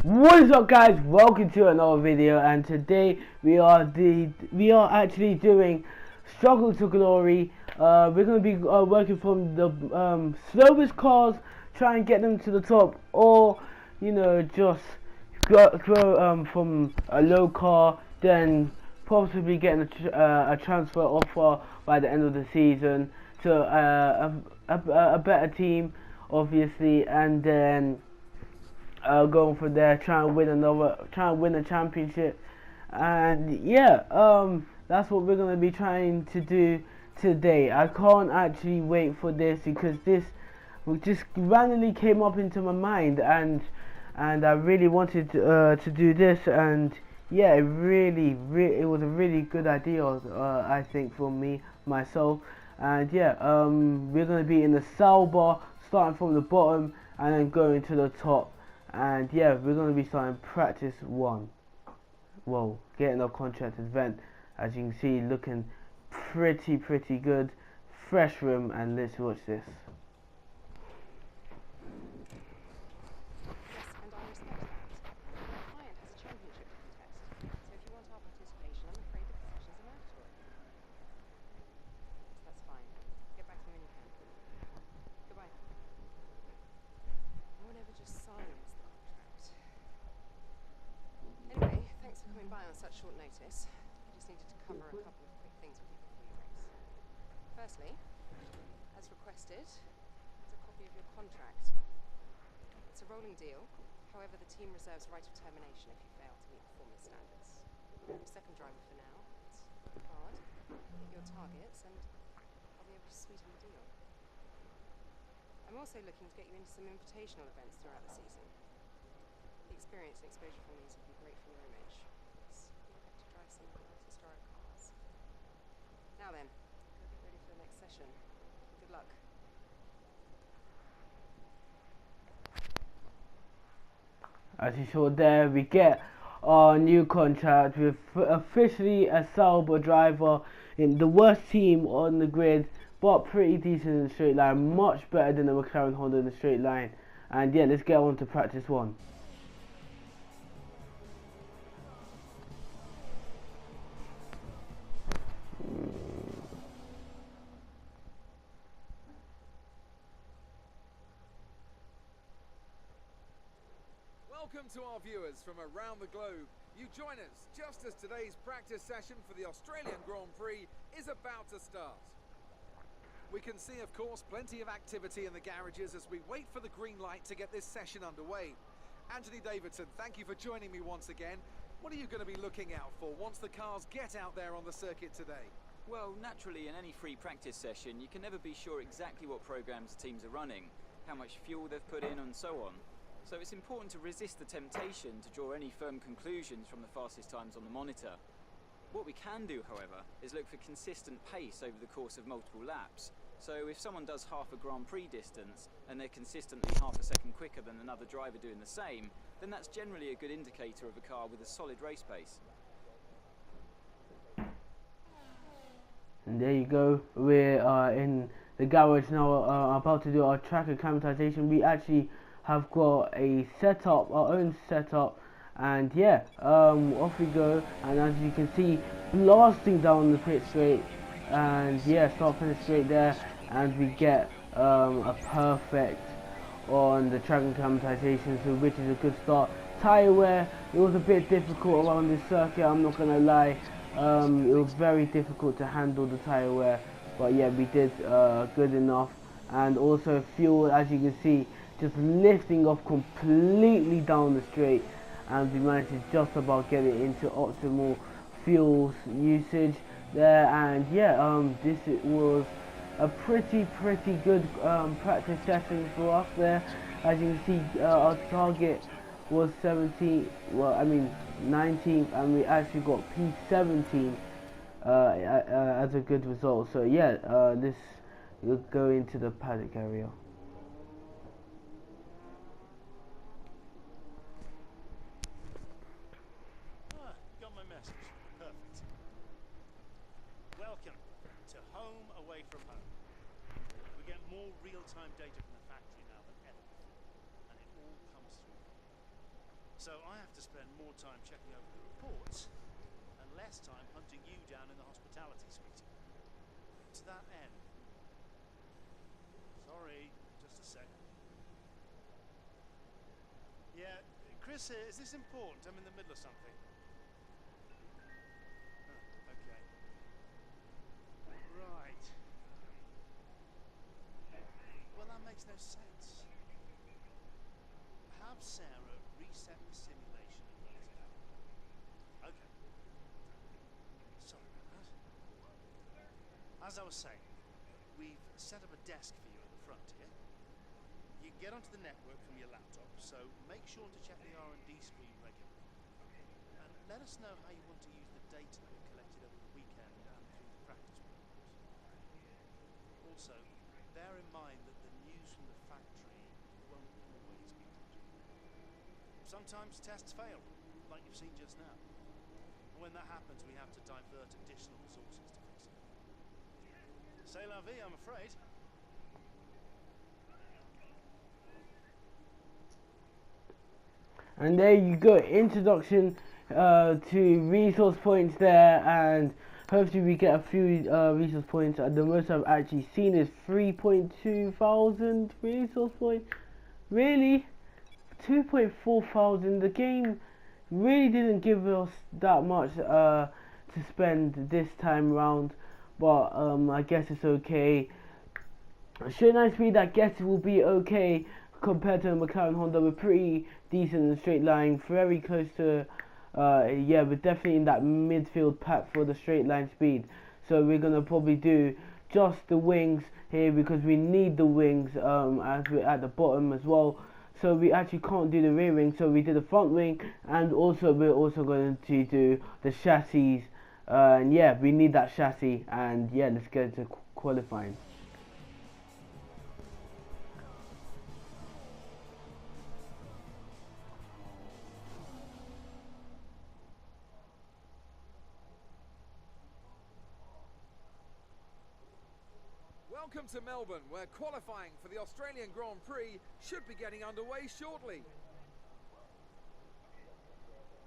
What is up, guys? Welcome to another video, and today we are actually doing Struggle to Glory. We're going to be working from the slowest cars, try and get them to the top, or just go from a low car, then possibly getting a transfer offer by the end of the season to a better team, obviously, and then going from there, trying to win a championship, and yeah, that's what we're gonna be trying to do today. I can't actually wait for this because this just randomly came up into my mind, and I really wanted to do this, and yeah, it was a really good idea, I think, for myself, and yeah, we're gonna be in the Sauber, starting from the bottom and then going to the top. And yeah, we're going to be starting practice 1. Whoa, getting our contract event. As you can see, looking pretty good. Fresh room, and let's watch this. Such short notice. I just needed to cover a couple of quick things with you before you race. Firstly, as requested, is a copy of your contract. It's a rolling deal. However, the team reserves right of termination if you fail to meet performance standards. You're a second driver for now. It's work hard, hit your targets, and I'll be able to sweeten the deal. I'm also looking to get you into some invitational events throughout the season. The experience and exposure from these would be great for your image. Some historic cars. Now then, go get ready for the next session. Good luck. As you saw there, we get our new contract with officially a Sauber driver in the worst team on the grid, but pretty decent in the straight line, much better than the McLaren Honda in the straight line. And yeah, let's get on to practice 1. Welcome to our viewers from around the globe. You join us just as today's practice session for the Australian Grand Prix is about to start. We can see, of course, plenty of activity in the garages as we wait for the green light to get this session underway. Anthony Davidson, thank you for joining me once again. What are you going to be looking out for once the cars get out there on the circuit today? Well, naturally, in any free practice session, you can never be sure exactly what programs teams are running, how much fuel they've put in, and so on. So it's important to resist the temptation to draw any firm conclusions from the fastest times on the monitor. What we can do, however, is look for consistent pace over the course of multiple laps. So if someone does half a Grand Prix distance and they're consistently half a second quicker than another driver doing the same, then that's generally a good indicator of a car with a solid race pace. And there you go, we're in the garage now, about to do our track acclimatization. We actually have got a setup, our own setup, and yeah, off we go. And as you can see, blasting down the pit straight, and yeah, start finish straight there, and we get a perfect on the track acclimatization, so which is a good start. Tyre wear, it was a bit difficult around this circuit, I'm not gonna lie. It was very difficult to handle the tyre wear, but yeah, we did good enough. And also fuel, as you can see, just lifting off completely down the straight, and we managed to just about get it into optimal fuel usage there. And yeah, this was a pretty good practice session for us there. As you can see, our target was 17, well, I mean 19th, and we actually got P17 as a good result. So yeah, this will go into the paddock area. Got my message. Perfect. Welcome to home away from home. We get more real-time data from the factory now than ever before, and it all comes through. So I have to spend more time checking over the reports and less time hunting you down in the hospitality suite. To that end. Sorry, just a second. Yeah, Chris here, is this important? I'm in the middle of something. Oh, okay. Right. Well, that makes no sense. Have Sarah reset the simulation and let us know. Okay. Sorry about that. As I was saying, we've set up a desk for you at the front here. You can get onto the network from your laptop, so make sure to check the R&D screen regularly. And let us know how you want to use the data that we collected over the weekend and through the practice programs. Also, bear in mind that the news from the factory won't always be good. Sometimes tests fail, like you've seen just now. And when that happens, we have to divert additional resources to fix it. C'est la vie, I'm afraid. And there you go, introduction to resource points there, and hopefully we get a few resource points. The most I've actually seen is 3.2 thousand resource points. Really? 2.4 thousand. The game really didn't give us that much to spend this time round, but I guess it's okay. Straight line speed, I guess it will be okay compared to the McLaren Honda. We're pretty decent in the straight line, very close to yeah, we're definitely in that midfield pack for the straight line speed. So we're gonna probably do just the wings here because we need the wings as we're at the bottom as well. So we actually can't do the rear wing, so we did the front wing, and also we're also going to do the chassis. And yeah, we need that chassis, and yeah, let's get into qualifying. Welcome to Melbourne, where qualifying for the Australian Grand Prix should be getting underway shortly.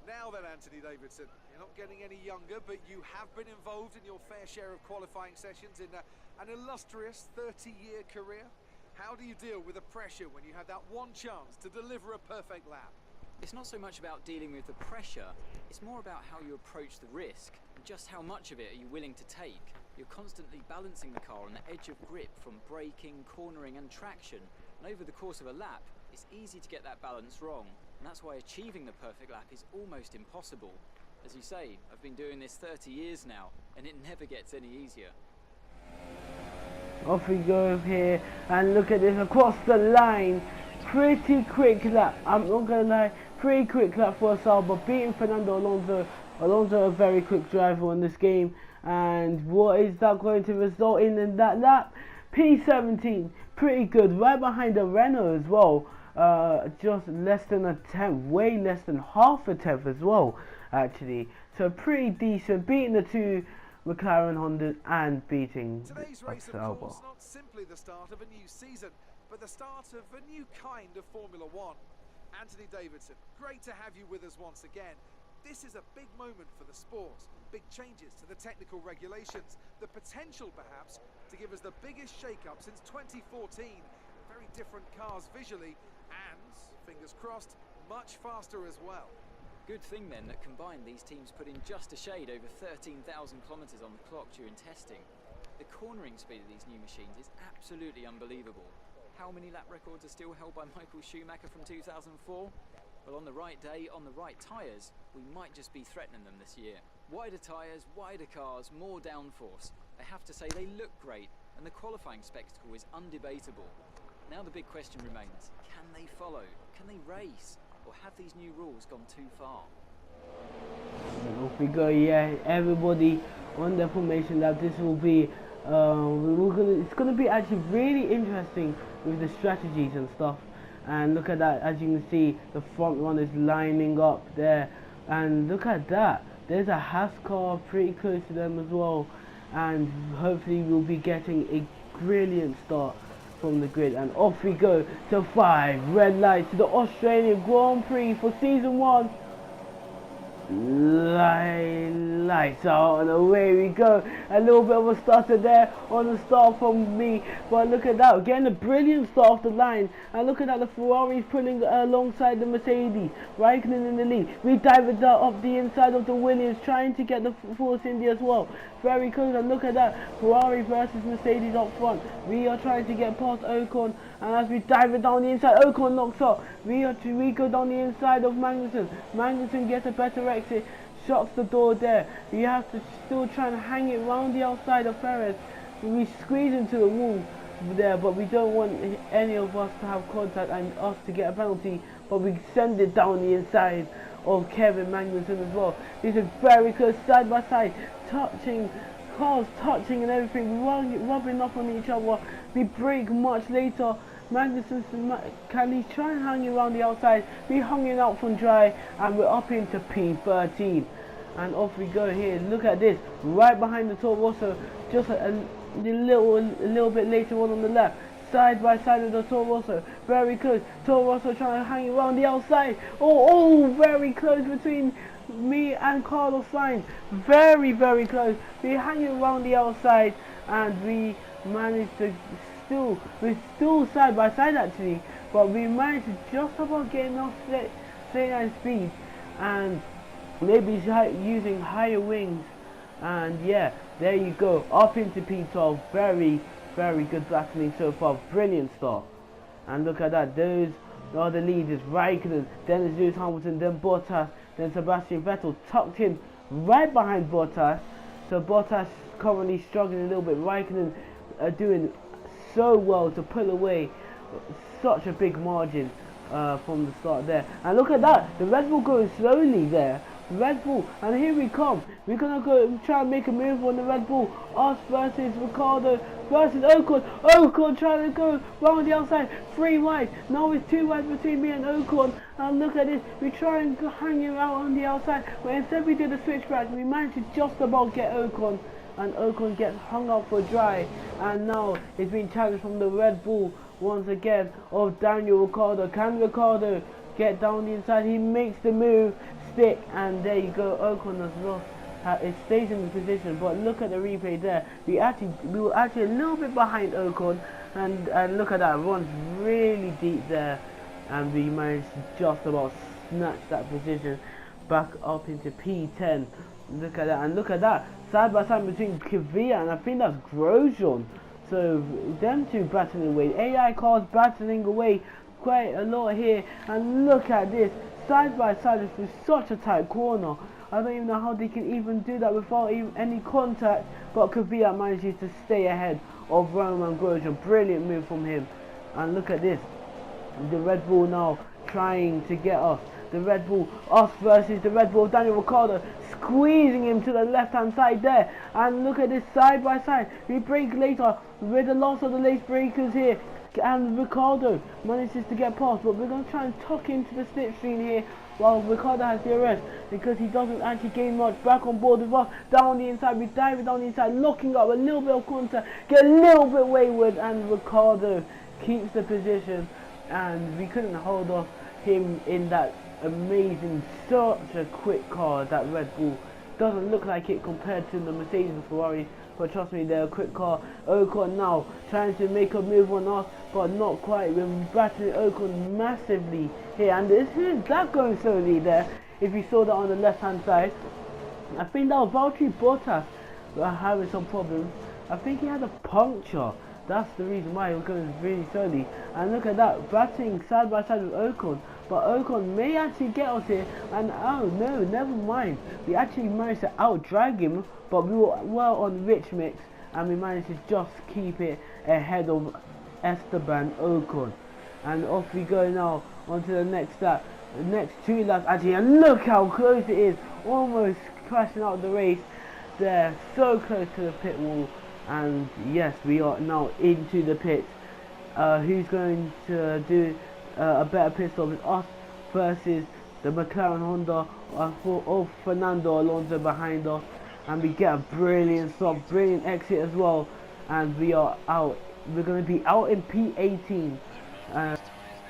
Now then, Anthony Davidson, you're not getting any younger, but you have been involved in your fair share of qualifying sessions in an illustrious 30-year career. How do you deal with the pressure when you have that one chance to deliver a perfect lap? It's not so much about dealing with the pressure, it's more about how you approach the risk, and just how much of it are you willing to take. You're constantly balancing the car on the edge of grip from braking, cornering and traction, and over the course of a lap, it's easy to get that balance wrong, and that's why achieving the perfect lap is almost impossible. As you say, I've been doing this 30 years now, and it never gets any easier. Off we go here, and look at this, across the line. Pretty quick lap, I'm not gonna lie, pretty quick lap for Sauber, beating Fernando Alonso. Alonso a very quick driver in this game, and what is that going to result in that lap? P17, pretty good, right behind the Renault as well. Just less than a tenth, way less than half a tenth as well, actually. So pretty decent, beating the two McLaren Hondas and beating Today's race, of Sauber. course, not simply the start of a new season, but the start of a new kind of Formula One. Anthony Davidson, great to have you with us once again. This is a big moment for the sport. Big changes to the technical regulations. The potential, perhaps, to give us the biggest shake-up since 2014. Very different cars visually, and, fingers crossed, much faster as well. Good thing then that combined these teams put in just a shade over 13,000 kilometers on the clock during testing. The cornering speed of these new machines is absolutely unbelievable. How many lap records are still held by Michael Schumacher from 2004? Well, on the right day, on the right tyres, we might just be threatening them this year. Wider tyres, wider cars, more downforce. I have to say they look great, and the qualifying spectacle is undebatable. Now the big question remains, can they follow? Can they race? Or have these new rules gone too far? And off we go, yeah, everybody on the formation lap. This will be, it's gonna be actually really interesting with the strategies and stuff. And look at that, as you can see, the front runners lining up there. And look at that, there's a Haas car pretty close to them as well. And hopefully we'll be getting a brilliant start from the grid, and off we go to 5 red lights to the Australian Grand Prix for season 1. Lights out and away we go. A little bit of a stutter there on the start from me, but look at that, getting a brilliant start off the line. And look at that, the Ferrari's pulling alongside the Mercedes, Raikkonen in the lead. We dive it up the inside of the Williams, trying to get the Force India as well. Very close, and look at that, Ferrari versus Mercedes up front. We are trying to get past Ocon, and as we dive it down the inside, Ocon knocks up. We go down the inside of Magnussen. Magnussen gets a better exit, shuts the door there. We have to still try and hang it round the outside of Perez. We squeeze into the wall there, but we don't want any of us to have contact and us to get a penalty, but we send it down the inside of Kevin Magnussen as well. These are very close, side by side, touching, cars touching and everything, rubbing up on each other. We break much later. Magnussen can try and hang it around the outside. We hung it out from dry, and we're up into P13. And off we go here. Look at this, right behind the Toro Rosso, just a little bit later on the left. Side by side with the Toro Rosso, very close. Toro Rosso trying to hang it around the outside. Oh, very close between me and Carlos Sainz. Very close. We hang it around the outside, and we managed to we're still side by side actually, but we managed to just about get enough straight line speed, and maybe using higher wings. And yeah, there you go, up into P12. Very good battling so far, brilliant start. And look at that, those are the leaders: Raikkonen, then Lewis Hamilton, then Bottas, then Sebastian Vettel tucked in right behind Bottas. So Bottas currently struggling a little bit. Raikkonen doing so well to pull away such a big margin from the start there. And look at that, the Red Bull going slowly there. Red Bull, and here we come. We're gonna go try and make a move on the Red Bull. Us versus Ricciardo versus Ocon. Ocon trying to go round the outside, 3 wide. Now it's 2 wide between me and Ocon. And look at this, we try and hang him out on the outside, but instead we did the switchback. We managed to just about get Ocon, and Ocon gets hung up for dry, and now it's been challenged from the Red Bull once again of Daniel Ricciardo. Can Ricciardo get down the inside? He makes the move, stick, and there you go, Ocon has lost. It stays in the position, but look at the replay there. We were actually a little bit behind Ocon, and look at that, runs really deep there, and we managed to just about snatch that position back up into P10. Look at that, and look at that, side by side between Kvyat and I think that's Grosjean. So them two battling away, AI cars battling away quite a lot here. And look at this, side by side through such a tight corner. I don't even know how they can even do that without even any contact, but Kvyat manages to stay ahead of Romain Grosjean. Brilliant move from him. And look at this, the Red Bull now trying to get us. The Red Bull, us versus the Red Bull, Daniel Ricciardo squeezing him to the left hand side there. And look at this, side by side, we break later with the loss of the late breakers here, and Ricciardo manages to get past, but we're going to try and tuck into the slipstream here while Ricciardo has the arrest, because he doesn't actually gain much. Back on board with us, down the inside, we dive it down the inside, locking up a little bit of contact, get a little bit wayward, and Ricciardo keeps the position, and we couldn't hold off him in that amazing, such a quick car. That Red Bull doesn't look like it compared to the Mercedes and Ferrari, but trust me, they're a quick car. Ocon now trying to make a move on us, but not quite. We're battling Ocon massively here, and who's that going slowly there? If you saw that on the left hand side, I think that was Valtteri Bottas having some problems. I think he had a puncture. That's the reason why he was going really slowly. And look at that, battling side by side with Ocon. But Ocon may actually get us here, and oh no, never mind. We actually managed to out-drag him, but we were well on rich mix, and we managed to just keep it ahead of Esteban Ocon. And off we go now, onto the next lap. The next 2 laps actually, and look how close it is. Almost crashing out the race there, so close to the pit wall. And yes, we are now into the pits. Who's going to do a better pit stop? With us versus the McLaren Honda of Fernando Alonso behind us, and we get a brilliant stop, brilliant exit as well, and we are out we're going to be out in P18,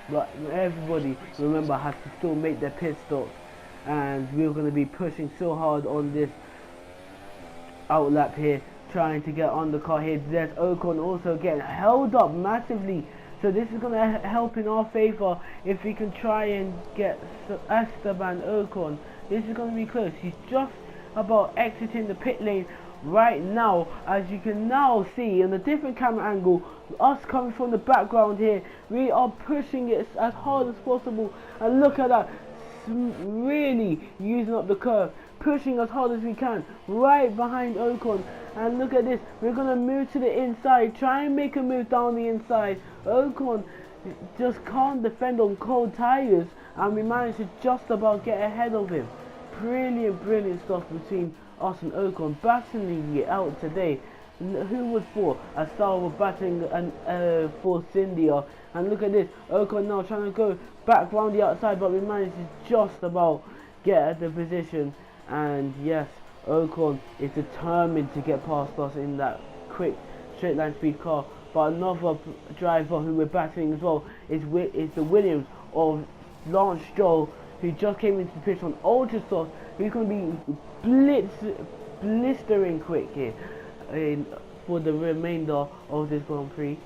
but everybody, remember, has to still make their pit stops, and we're going to be pushing so hard on this outlap here, trying to get on the car here. There's Ocon also getting held up massively, so this is going to help in our favor if we can try and get Esteban Ocon. This is going to be close. He's just about exiting the pit lane right now, as you can now see in a different camera angle, us coming from the background here. We are pushing it as hard as possible, and look at that, really using up the curve, pushing as hard as we can right behind Ocon. And look at this, we're gonna move to the inside, try and make a move down the inside. Ocon just can't defend on cold tires, and we managed to just about get ahead of him. Brilliant stuff between us and Ocon, battling it out today. Who would thought a star was battling for India? And look at this, Ocon now trying to go back round the outside, but we managed to just about get at the position. And yes, Ocon is determined to get past us in that quick straight line speed car. But another driver who we're battling as well is the Williams of Lance Stroll, who just came into the pitch on ultra soft. He's going to be blistering quick here for the remainder of this Grand Prix.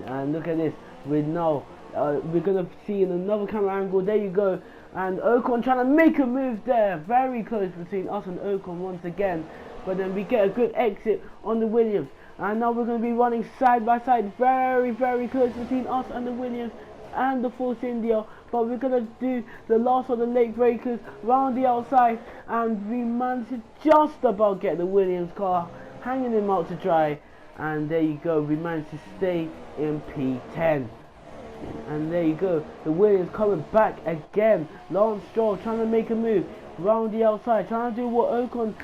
And look at this, we're going to see in another camera angle, there you go, and Ocon trying to make a move there, very close between us and Ocon once again, but then we get a good exit on the Williams, and now we're going to be running side by side, very close between us and the Williams and the Force India. But we're going to do the last of the late breakers round the outside, and we managed to just about get the Williams car, hanging him out to dry. And there you go, we managed to stay in P10. And there you go, the Williams coming back again. Lance Stroll trying to make a move round the outside, trying to do what Ocon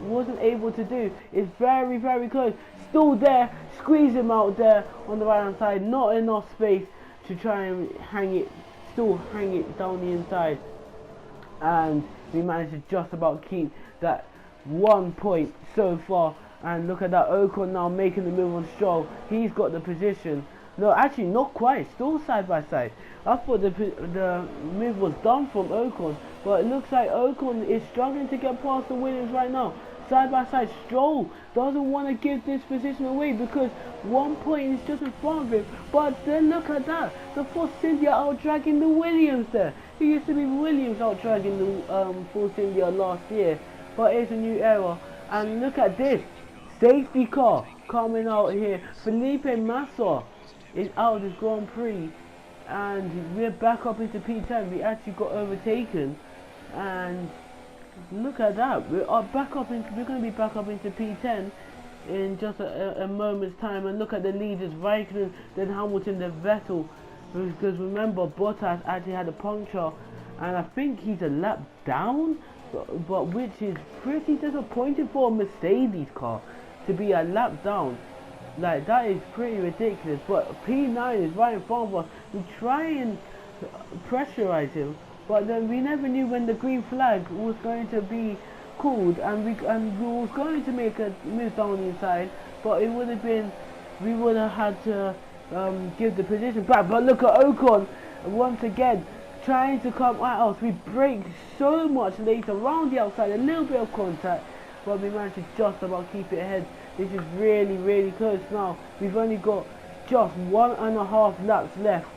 wasn't able to do. It's very close, still there, squeeze him out there on the right hand side, not enough space to try and hang it down the inside. And we managed to just about keep that 1 point so far. And look at that, Ocon now making the move on Stroll. He's got the position. No, actually not quite, still side by side. I thought the move was done from Ocon, but it looks like Ocon is struggling to get past the Williams right now. Side by side, Stroll doesn't want to give this position away because 1 point is just in front of him. But then look at that, the Force India out dragging the Williams there. It used to be Williams out dragging the Force India last year, but it's a new era. And look at this, safety car coming out here. Felipe Massa is out of this Grand Prix, and we're back up into P10. We actually got overtaken, and look at that, we're going to be back up into P10 in just a moment's time. And look at the leaders, Raikkonen, then Hamilton, then Vettel, because remember Bottas actually had a puncture, and I think he's a lap down, but which is pretty disappointing for a Mercedes car to be a lap down. Like, that is pretty ridiculous. But P9 is right in front of us. We try and pressurize him, but then we never knew when the green flag was going to be called, and we was going to make a move down the inside, but it would have been, we would have had to give the position back. But look at Ocon once again trying to come at us. We break so much later around the outside, a little bit of contact, but we managed to just about keep it ahead. This is really close now. We've only got just 1.5 laps left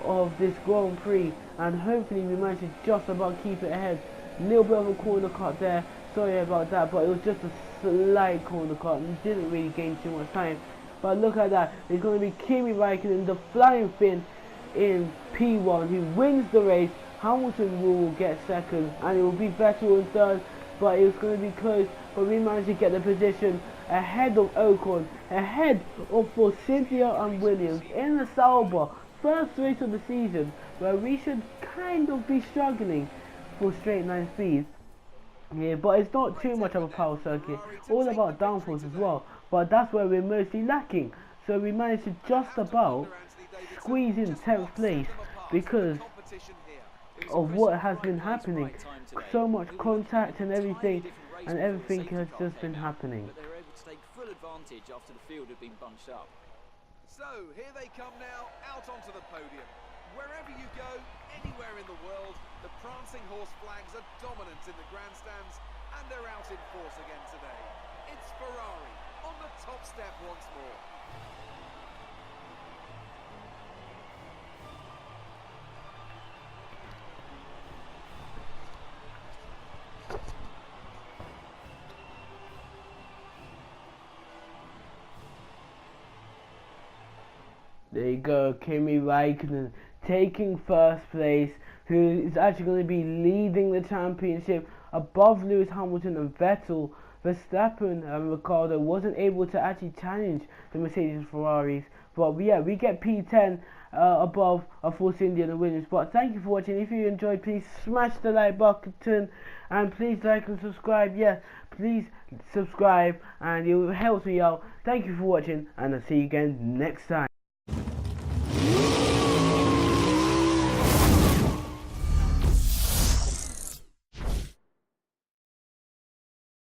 of this Grand Prix, and hopefully we manage to just about keep it ahead. A little bit of a corner cut there, sorry about that, but it was just a slight corner cut and didn't really gain too much time. But look at that, it's going to be Kimi Raikkonen, the flying Finn, in P1, who wins the race. Hamilton will get second, and it will be Vettel in third, but it was going to be close. But we managed to get the position ahead of Ocon, ahead of Force India and Williams in the Sauber, first race of the season, where we should kind of be struggling for straight line speed. Yeah, but it's not too much of a power circuit, all about downforce as well, but that's where we're mostly lacking. So we managed to just about squeeze in 10th place because of what has been happening. So much contact and everything has just been happening. But they were able to take full advantage after the field had been bunched up. So, here they come now, out onto the podium. Wherever you go, anywhere in the world, the prancing horse flags are dominant in the grandstands, and they're out in force again today. It's Ferrari on the top step once more. There you go, Kimi Raikkonen taking first place, who is actually going to be leading the championship above Lewis Hamilton and Vettel. Verstappen and Ricciardo wasn't able to actually challenge the Mercedes and Ferraris, but yeah, we get P10 above a Force India and Williams. But thank you for watching. If you enjoyed, please smash the like button and please like and subscribe. Yes, please subscribe and it helps me out. Thank you for watching, and I'll see you again next time.